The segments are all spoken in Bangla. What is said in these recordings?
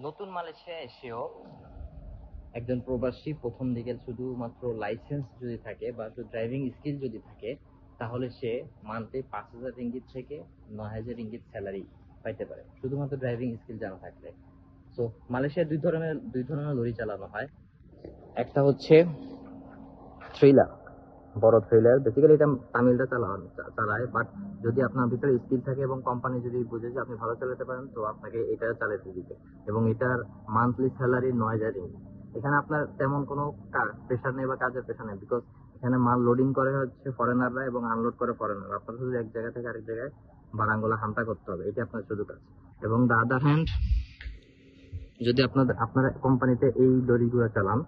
নতুন মালয়েশিয়া এসেও একজন প্রবাসী প্রথম দিকে শুধুমাত্র লাইসেন্স যদি থাকে বা ড্রাইভিং স্কিল যদি থাকে, তাহলে সে মান্থলি 5,000 রিঙ্গিত থেকে 9,000 রিঙ্গিত স্যালারি পাইতে পারে, শুধুমাত্র ড্রাইভিং স্কিল জানা থাকলে। তো মালয়েশিয়ায় দুই ধরনের লরি চালানো হয়। একটা হচ্ছে থ্রিলার, বড় থ্রিলার, বেসিক্যালি এটা তামিলরা চালায়, বাট যদি আপনার ভিতরে স্কিল থাকে এবং কোম্পানি যদি বুঝে যে আপনি ভালো চালাতে পারেন, তো আপনাকে এটা চালাতে দিবে। এবং এটার মান্থলি স্যালারি 9,000 রিঙ্গিত। এখানে আপনার তেমন কোনো প্রেশার নেই বা কাজের প্রেশার নেই, বিকজ এখানে মাল লোডিং করে হচ্ছে ফরেনাররা এবং আনলোড করে ফরেনাররা। আপনার শুধু এক জায়গা থেকে আরেক জায়গায় বারাঙ্গুলা হান্তা করতে হবে, এটা আপনার শুধু কাজ। এবং দ্য আদার হ্যান্ড, যদি আপনার কোম্পানিতে এই লরিগুলো চালান,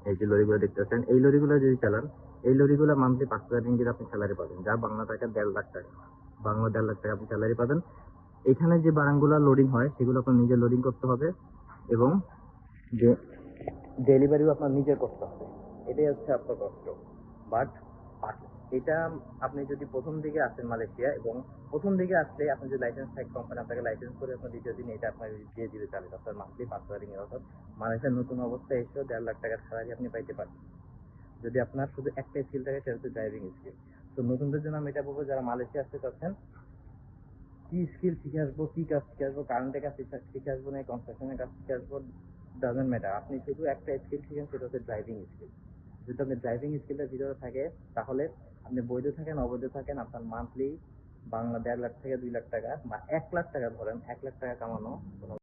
এই যে লরিগুলো দেখতেছেন, এই লরিগুলো যদি চালান, এই লরিগুলো মান্থলি 5,000 রিঙ্গিত আপনি স্যালারি পাবেন, যা বাংলা টাকা 1.5 লাখ টাকা। বাংলা 1.5 লাখ টাকা আপনি স্যালারি পাবেন। এখানে যে বারাঙ্গুলা লোডিং হয় সেগুলো আপনার নিজে লোডিং করতে হবে এবং যে ডেলিভারিও আপনার নিজের করতে হবে। এটাই হচ্ছে আপনার কষ্ট। বাট এটা আপনি যদি প্রথম দিকে আসেন মালয়েশিয়া, এবং প্রথম দিকে আসলে আপনি যদি লাইসেন্স থাকে, কোম্পানি আপনাকে লাইসেন্স করে আপনার দ্বিতীয় দিন এটা আপনার দিয়ে দিবে চালিয়ে, আপনার মান্থলি 5,000 রিঙ্গিত। অর্থাৎ মালয়েশিয়ার নতুন অবস্থায় এসেও 1.5 লাখ টাকার স্যালারি আপনি পাইতে পারেন, যদি আপনার শুধু একটা স্কিল থাকে, সেটা হচ্ছে ড্রাইভিং স্কিল। তো নতুনদের জন্য আমি এটা বলবো, যারা মালয়েশিয়া আসতে চাচ্ছেন, কি স্কিল শিখে আসবো, কি কাজ শিখে আসবো, কারেন্টের কাজ শিখে আসবো না কনস্ট্রাকশনের কাজ শিখে আসবো, ডাজন্ট ম্যাটার। আপনি শুধু একটা স্কিল শিখেন, সেটা হচ্ছে ড্রাইভিং স্কিল। যদি আপনি ড্রাইভিং স্কিলটা ভিতরে থাকে, তাহলে আপনি বৈধ থাকেন অবৈধ থাকেন, আপনার মান্থলি বাংলা 1.5 লাখ থেকে 2 লাখ টাকা বা 1 লাখ টাকা, ধরেন 1 লাখ টাকা কামানো কোনো